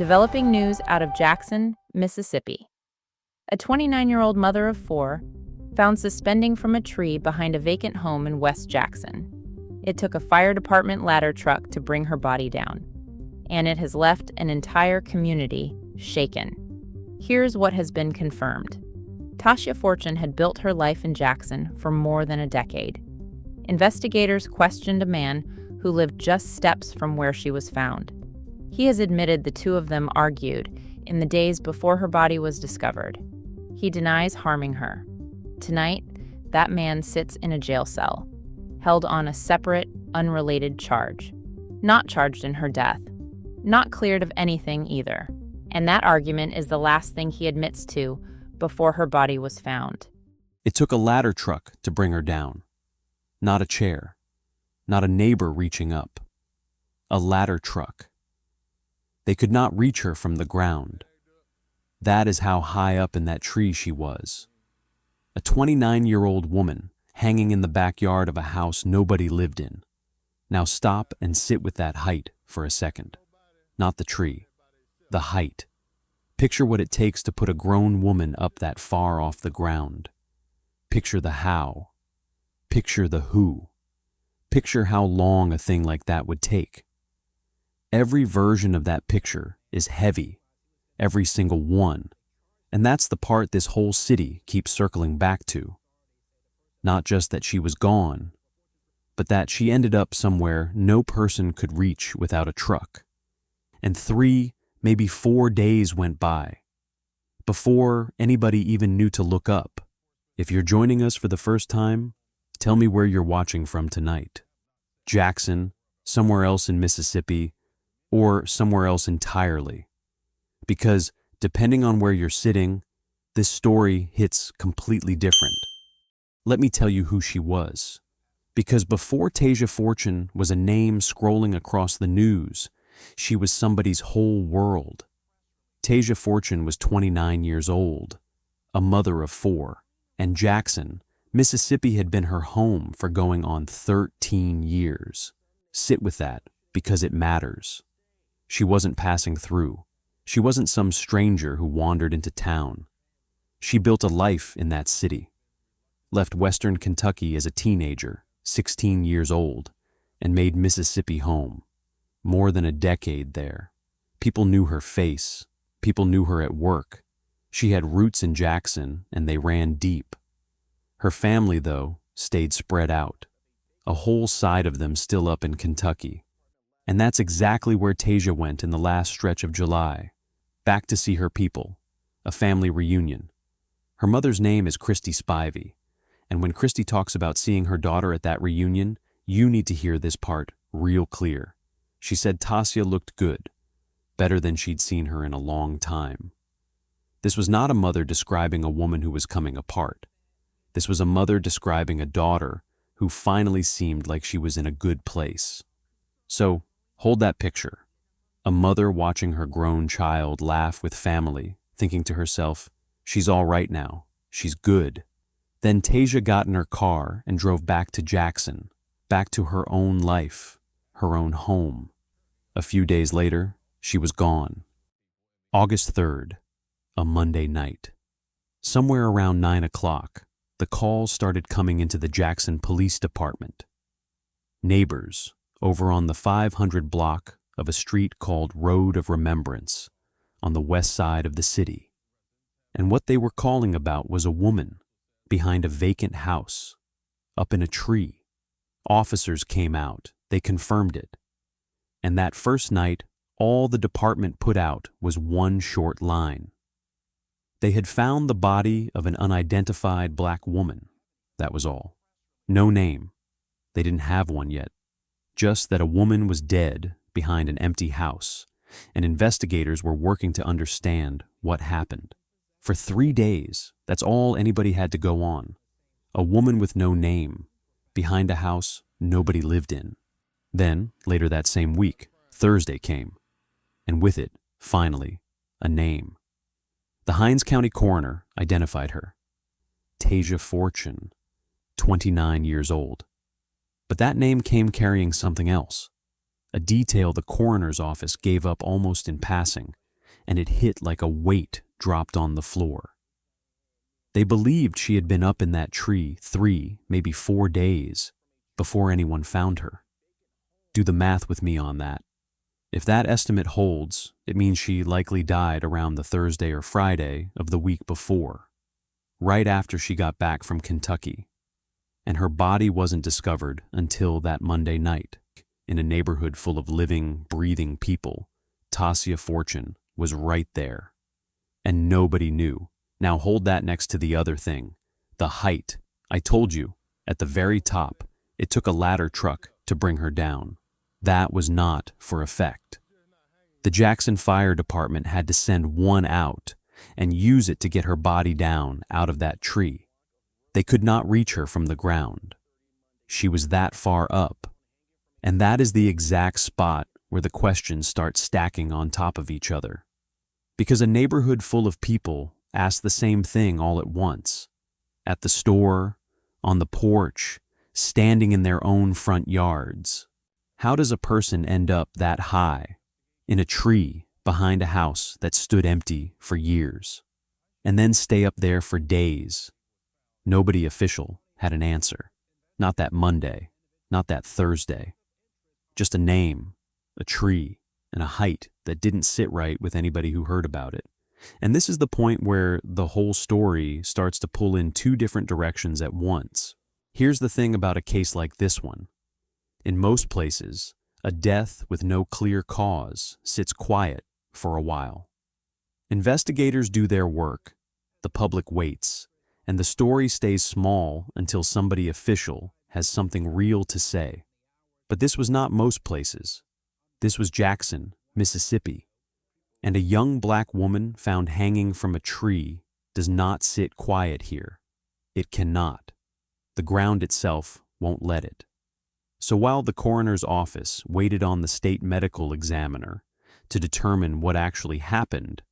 Developing news out of Jackson, Mississippi. A 29-year-old mother of four found suspending from a tree behind a vacant home in West Jackson. It took a fire department ladder truck to bring her body down, and it has left an entire community shaken. Here's what has been confirmed. Tasia Fortune had built her life in Jackson for more than a decade. Investigators questioned a man who lived just steps from where she was found. He has admitted the two of them argued in the days before her body was discovered. He denies harming her. Tonight, that man sits in a jail cell, held on a separate, unrelated charge. Not charged in her death. Not cleared of anything either. And that argument is the last thing he admits to before her body was found. It took a ladder truck to bring her down. Not a chair. Not a neighbor reaching up. A ladder truck. They could not reach her from the ground. That is how high up in that tree she was. A 29-year-old woman hanging in the backyard of a house nobody lived in. Now stop and sit with that height for a second. Not the tree. The height. Picture what it takes to put a grown woman up that far off the ground. Picture the how. Picture the who. Picture how long a thing like that would take. Every version of that picture is heavy, every single one, and that's the part this whole city keeps circling back to. Not just that she was gone, but that she ended up somewhere no person could reach without a truck. And 3, maybe 4 days went by before anybody even knew to look up. If you're joining us for the first time, tell me where you're watching from tonight. Jackson, somewhere else in Mississippi, or somewhere else entirely. Because depending on where you're sitting, this story hits completely different. Let me tell you who she was. Because before Tasia Fortune was a name scrolling across the news, she was somebody's whole world. Tasia Fortune was 29 years old, a mother of 4, and Jackson, Mississippi had been her home for going on 13 years. Sit with that, because it matters. She wasn't passing through. She wasn't some stranger who wandered into town. She built a life in that city. Left Western Kentucky as a teenager, 16 years old, and made Mississippi home. More than a decade there. People knew her face. People knew her at work. She had roots in Jackson, and they ran deep. Her family, though, stayed spread out. A whole side of them still up in Kentucky. And that's exactly where Tasia went in the last stretch of July. Back to see her people. A family reunion. Her mother's name is Christy Spivey. And when Christy talks about seeing her daughter at that reunion, you need to hear this part real clear. She said Tasia looked good. Better than she'd seen her in a long time. This was not a mother describing a woman who was coming apart. This was a mother describing a daughter who finally seemed like she was in a good place. So, hold that picture. A mother watching her grown child laugh with family, thinking to herself, she's all right now, she's good. Then Tasia got in her car and drove back to Jackson, back to her own life, her own home. A few days later, she was gone. August 3rd, a Monday night. Somewhere around 9 o'clock, the calls started coming into the Jackson Police Department. Neighbors, over on the 500 block of a street called Road of Remembrance, on the west side of the city. And what they were calling about was a woman behind a vacant house, up in a tree. Officers came out, they confirmed it. And that first night, all the department put out was one short line. They had found the body of an unidentified black woman. That was all. No name. They didn't have one yet. Just that a woman was dead behind an empty house, and investigators were working to understand what happened. For 3 days, that's all anybody had to go on. A woman with no name, behind a house nobody lived in. Then, later that same week, Thursday came, and with it, finally, a name. The Hinds County coroner identified her. Tasia Fortune, 29 years old. But that name came carrying something else, a detail the coroner's office gave up almost in passing, and it hit like a weight dropped on the floor. They believed she had been up in that tree 3, maybe 4 days before anyone found her. Do the math with me on that. If that estimate holds, it means she likely died around the Thursday or Friday of the week before, right after she got back from Kentucky, and her body wasn't discovered until that Monday night. In a neighborhood full of living, breathing people, Tasia Fortune was right there, and nobody knew. Now hold that next to the other thing, the height. I told you, at the very top, it took a ladder truck to bring her down. That was not for effect. The Jackson Fire Department had to send one out and use it to get her body down out of that tree. They could not reach her from the ground. She was that far up. And that is the exact spot where the questions start stacking on top of each other. Because a neighborhood full of people ask the same thing all at once. At the store, on the porch, standing in their own front yards. How does a person end up that high, in a tree behind a house that stood empty for years, and then stay up there for days? Nobody official had an answer. Not that Monday, not that Thursday. Just a name, a tree, and a height that didn't sit right with anybody who heard about it. And this is the point where the whole story starts to pull in 2 different directions at once. Here's the thing about a case like this one. In most places, a death with no clear cause sits quiet for a while. Investigators do their work, the public waits, and the story stays small until somebody official has something real to say. But this was not most places. This was Jackson, Mississippi. And a young black woman found hanging from a tree does not sit quiet here. It cannot. The ground itself won't let it. So while the coroner's office waited on the state medical examiner to determine what actually happened,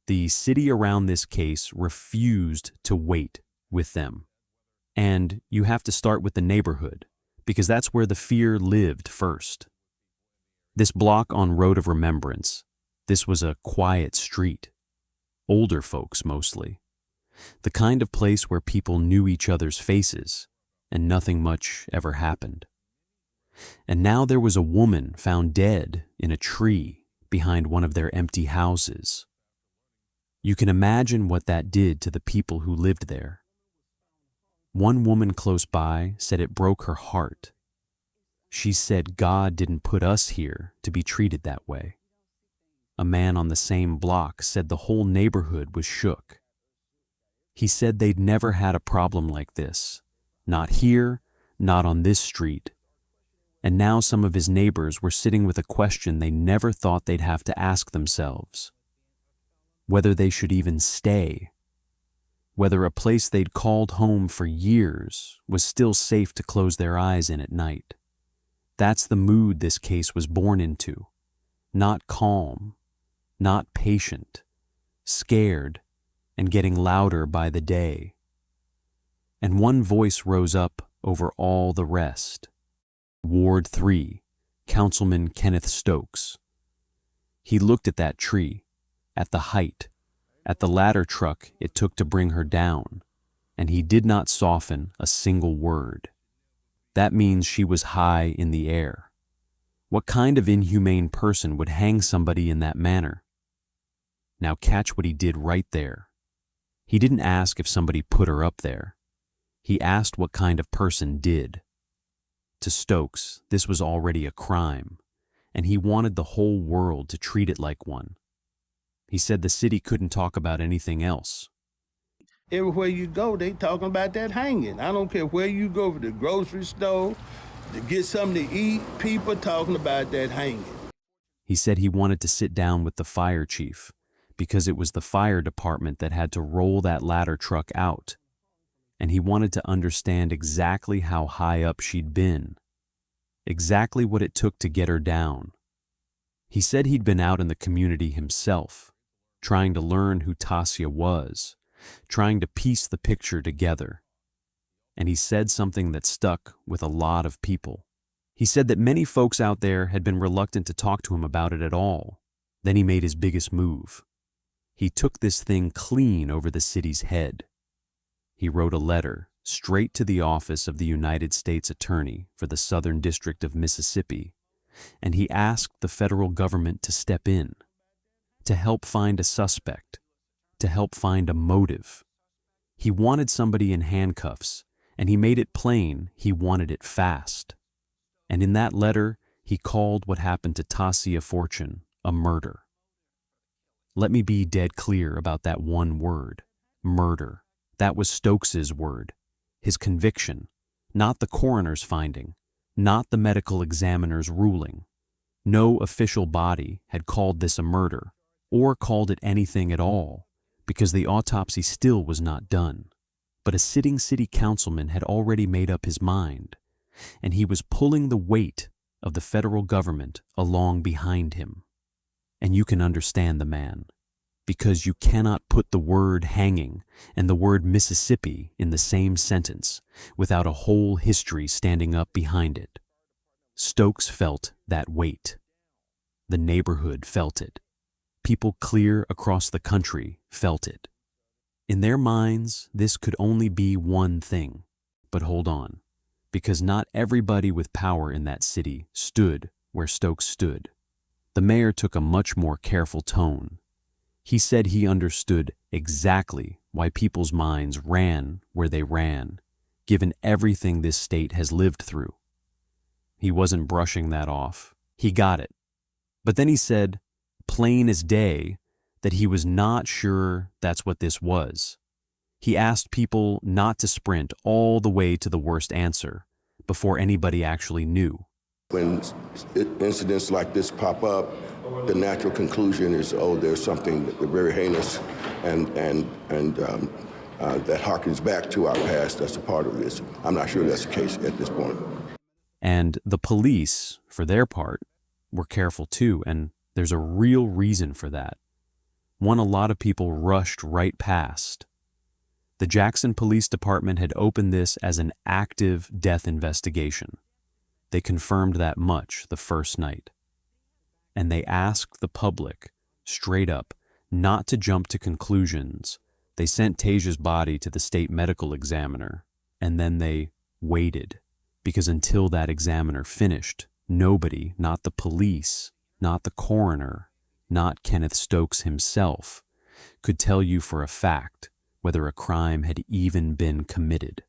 the city around this case refused to wait with them. And you have to start with the neighborhood, because that's where the fear lived first. This block on Road of Remembrance, this was a quiet street. Older folks mostly. The kind of place where people knew each other's faces, and nothing much ever happened. And now there was a woman found dead in a tree behind one of their empty houses. You can imagine what that did to the people who lived there. One woman close by said it broke her heart. She said God didn't put us here to be treated that way. A man on the same block said the whole neighborhood was shook. He said they'd never had a problem like this. Not here, not on this street. And now some of his neighbors were sitting with a question they never thought they'd have to ask themselves. Whether they should even stay. Whether a place they'd called home for years was still safe to close their eyes in at night. That's the mood this case was born into. Not calm, not patient, scared, and getting louder by the day. And one voice rose up over all the rest. Ward 3, Councilman Kenneth Stokes. He looked at that tree, at the height, at the ladder truck it took to bring her down, and he did not soften a single word. That means she was high in the air. What kind of inhumane person would hang somebody in that manner? Now catch what he did right there. He didn't ask if somebody put her up there. He asked what kind of person did. To Stokes, this was already a crime, and he wanted the whole world to treat it like one. He said the city couldn't talk about anything else. Everywhere you go, they talking about that hanging. I don't care where you go, to the grocery store, to get something to eat, people talking about that hanging. He said he wanted to sit down with the fire chief because it was the fire department that had to roll that ladder truck out, and he wanted to understand exactly how high up she'd been, exactly what it took to get her down. He said he'd been out in the community himself, trying to learn who Tasia was, trying to piece the picture together. And he said something that stuck with a lot of people. He said that many folks out there had been reluctant to talk to him about it at all. Then he made his biggest move. He took this thing clean over the city's head. He wrote a letter straight to the office of the United States Attorney for the Southern District of Mississippi, and he asked the federal government to step in, to help find a suspect, to help find a motive. He wanted somebody in handcuffs, and he made it plain he wanted it fast. And in that letter, he called what happened to Tasia Fortune a murder. Let me be dead clear about that one word, murder. That was Stokes's word, his conviction, not the coroner's finding, not the medical examiner's ruling. No official body had called this a murder, or called it anything at all, because the autopsy still was not done. But a sitting city councilman had already made up his mind, and he was pulling the weight of the federal government along behind him. And you can understand the man, because you cannot put the word hanging and the word Mississippi in the same sentence without a whole history standing up behind it. Stokes felt that weight. The neighborhood felt it. People clear across the country felt it. In their minds, this could only be one thing. But hold on, because not everybody with power in that city stood where Stokes stood. The mayor took a much more careful tone. He said he understood exactly why people's minds ran where they ran, given everything this state has lived through. He wasn't brushing that off. He got it. But then he said, plain as day, that he was not sure that's what this was. He asked people not to sprint all the way to the worst answer before anybody actually knew. When incidents like this pop up, the natural conclusion is, oh, there's something very heinous and that harkens back to our past that's a part of this. I'm not sure that's the case at this point. And the police, for their part, were careful too, and there's a real reason for that. One a lot of people rushed right past. The Jackson Police Department had opened this as an active death investigation. They confirmed that much the first night. And they asked the public, straight up, not to jump to conclusions. They sent Tasia's body to the state medical examiner, and then they waited, because until that examiner finished, nobody, not the police, not the coroner, not Kenneth Stokes himself, could tell you for a fact whether a crime had even been committed.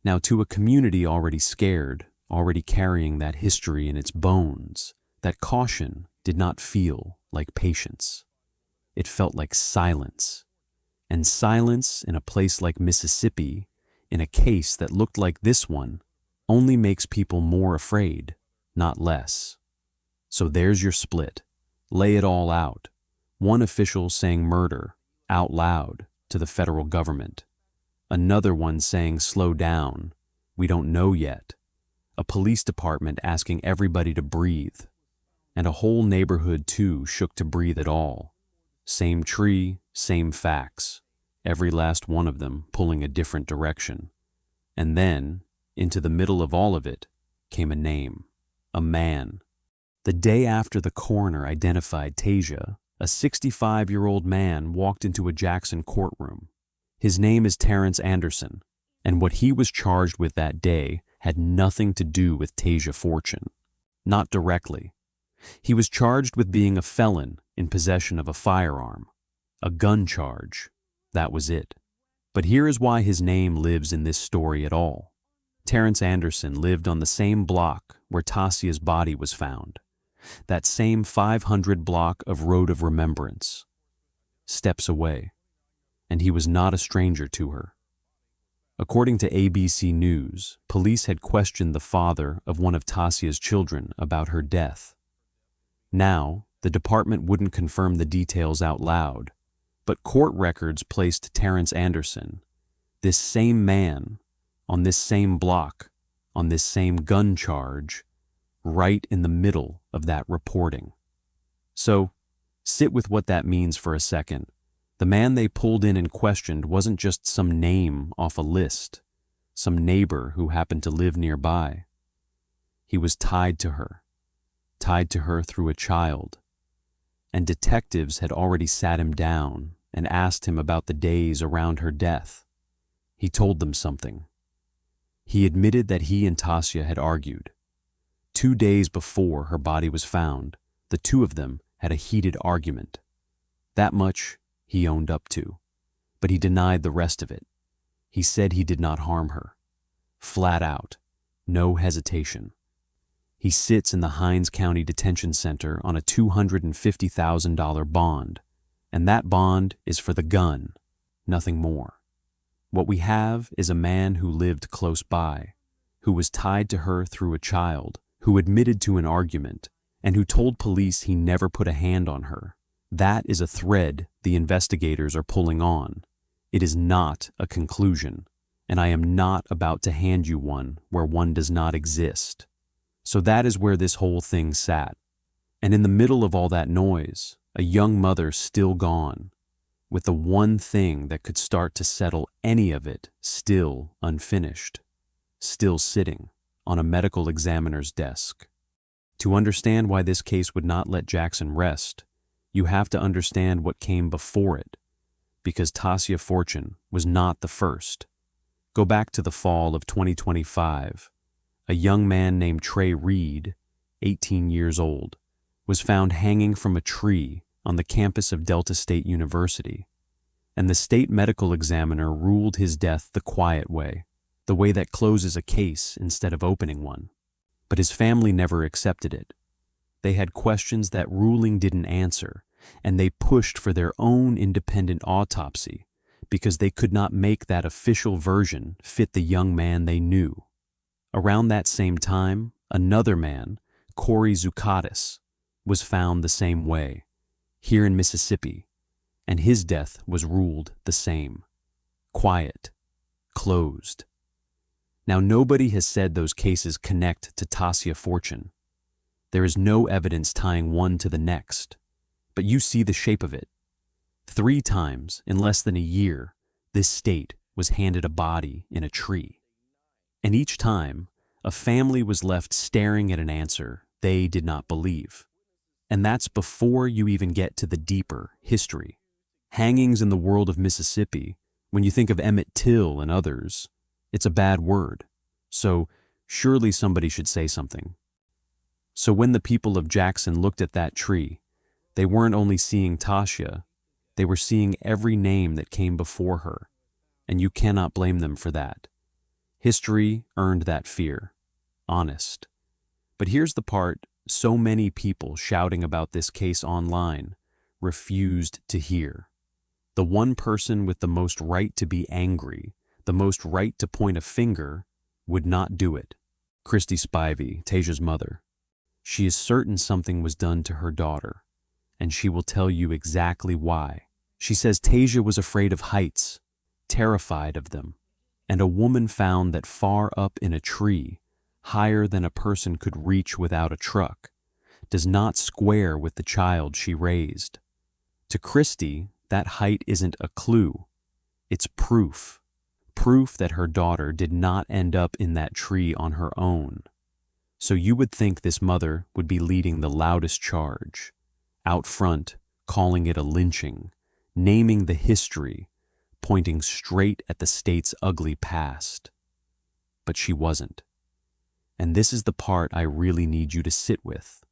Now, to a community already scared, already carrying that history in its bones, that caution did not feel like patience. It felt like silence. And silence in a place like Mississippi, in a case that looked like this one, only makes people more afraid, not less. So there's your split. Lay it all out. One official saying murder out loud to the federal government. Another one saying slow down, we don't know yet. A police department asking everybody to breathe. And a whole neighborhood too shook to breathe at all. Same tree, same facts. Every last one of them pulling a different direction. And then, into the middle of all of it, came a name. A man. The day after the coroner identified Tasia, a 65-year-old man walked into a Jackson courtroom. His name is Terence Anderson, and what he was charged with that day had nothing to do with Tasia Fortune. Not directly. He was charged with being a felon in possession of a firearm. A gun charge. That was it. But here is why his name lives in this story at all. Terence Anderson lived on the same block where Tasia's body was found. That same 500 block of Road of Remembrance. Steps away. And he was not a stranger to her. According to ABC News, police had questioned the father of one of Tasia's children about her death. Now, the department wouldn't confirm the details out loud, but court records placed Terence Anderson, this same man, on this same block, on this same gun charge, right in the middle of that reporting. So, sit with what that means for a second. The man they pulled in and questioned wasn't just some name off a list, some neighbor who happened to live nearby. He was tied to her through a child, and detectives had already sat him down and asked him about the days around her death. He told them something. He admitted that he and Tasia had argued. 2 days before her body was found, the two of them had a heated argument. That much he owned up to, but he denied the rest of it. He said he did not harm her. Flat out, no hesitation. He sits in the Hinds County Detention Center on a $250,000 bond, and that bond is for the gun, nothing more. What we have is a man who lived close by, who was tied to her through a child, who admitted to an argument, and who told police he never put a hand on her. That is a thread the investigators are pulling on. It is not a conclusion, and I am not about to hand you one where one does not exist. So that is where this whole thing sat. And in the middle of all that noise, a young mother still gone, with the one thing that could start to settle any of it still unfinished, still sitting on a medical examiner's desk. To understand why this case would not let Jackson rest, you have to understand what came before it, because Tasia Fortune was not the first. Go back to the fall of 2025. A young man named Trey Reed, 18 years old, was found hanging from a tree on the campus of Delta State University, and the state medical examiner ruled his death the quiet way, the way that closes a case instead of opening one. But his family never accepted it. They had questions that ruling didn't answer, and they pushed for their own independent autopsy because they could not make that official version fit the young man they knew. Around that same time, another man, Corey Zucatis, was found the same way, here in Mississippi, and his death was ruled the same. Quiet. Closed. Now, nobody has said those cases connect to Tasia Fortune. There is no evidence tying one to the next, but you see the shape of it. 3 times in less than a year, this state was handed a body in a tree. And each time, a family was left staring at an answer they did not believe. And that's before you even get to the deeper history. Hangings in the world of Mississippi, when you think of Emmett Till and others, it's a bad word. So surely somebody should say something. So when the people of Jackson looked at that tree, they weren't only seeing Tasia, they were seeing every name that came before her, and you cannot blame them for that. History earned that fear. Honest. But here's the part so many people shouting about this case online refused to hear. The one person with the most right to be angry, the most right to point a finger, would not do it. Christy Spivey, Tasia's mother. She is certain something was done to her daughter, and she will tell you exactly why. She says Tasia was afraid of heights, terrified of them, and a woman found that far up in a tree, higher than a person could reach without a truck, does not square with the child she raised. To Christy, that height isn't a clue, it's proof. Proof that her daughter did not end up in that tree on her own. So you would think this mother would be leading the loudest charge, out front, calling it a lynching, naming the history, pointing straight at the state's ugly past. But she wasn't. And this is the part I really need you to sit with.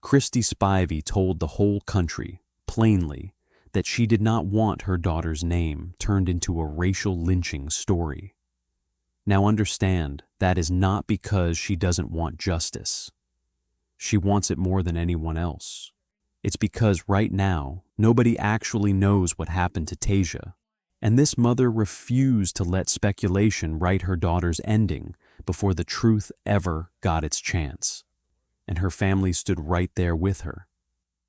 Christy Spivey told the whole country, plainly, that she did not want her daughter's name turned into a racial lynching story. Now understand, that is not because she doesn't want justice. She wants it more than anyone else. It's because right now, nobody actually knows what happened to Tasia, and this mother refused to let speculation write her daughter's ending before the truth ever got its chance. And her family stood right there with her.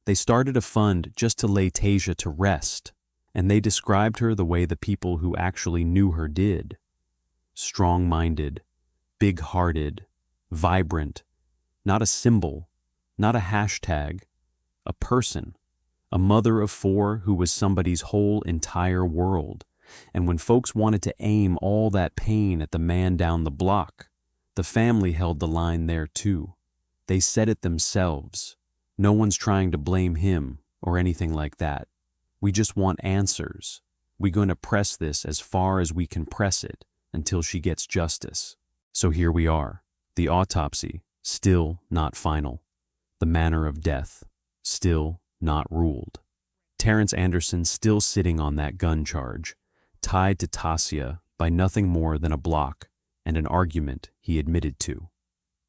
They started a fund just to lay Tasia to rest, and they described her the way the people who actually knew her did. Strong-minded, big-hearted, vibrant, not a symbol, not a hashtag, a person, a mother of 4 who was somebody's whole entire world. And when folks wanted to aim all that pain at the man down the block, the family held the line there too. They said it themselves. No one's trying to blame him or anything like that. We just want answers. We're going to press this as far as we can press it until she gets justice. So here we are. The autopsy, still not final. The manner of death, still not ruled. Terence Anderson still sitting on that gun charge, tied to Tasia by nothing more than a block and an argument he admitted to.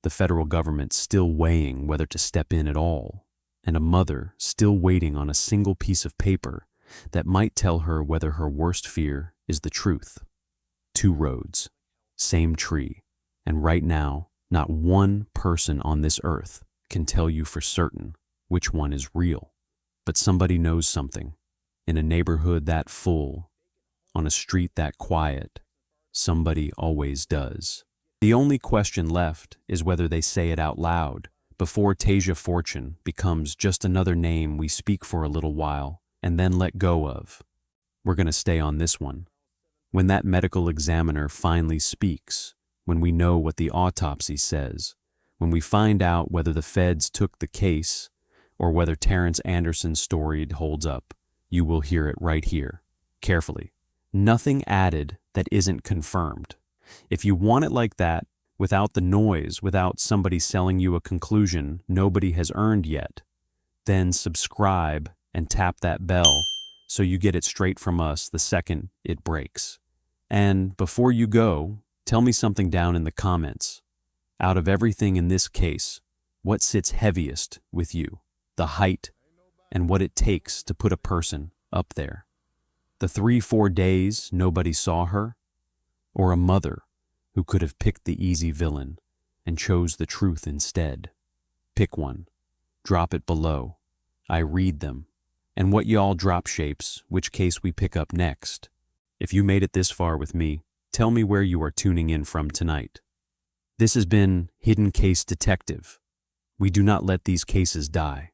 The federal government still weighing whether to step in at all, and a mother still waiting on a single piece of paper that might tell her whether her worst fear is the truth. 2 roads, same tree, and right now, not one person on this earth can tell you for certain which one is real. But somebody knows something. In a neighborhood that full, on a street that quiet, somebody always does. The only question left is whether they say it out loud before Tasia Fortune becomes just another name we speak for a little while and then let go of. We're going to stay on this one. When that medical examiner finally speaks, when we know what the autopsy says, when we find out whether the feds took the case or whether Terence Anderson's story holds up, you will hear it right here, carefully. Nothing added that isn't confirmed. If you want it like that, without the noise, without somebody selling you a conclusion nobody has earned yet, then subscribe and tap that bell so you get it straight from us the second it breaks. And before you go, tell me something down in the comments. Out of everything in this case, what sits heaviest with you? The height and what it takes to put a person up there. The 3-4 days nobody saw her, or a mother who could have picked the easy villain and chose the truth instead. Pick one. Drop it below. I read them. And what y'all drop shapes which case we pick up next. If you made it this far with me, tell me where you are tuning in from tonight. This has been Hidden Case Detective. We do not let these cases die.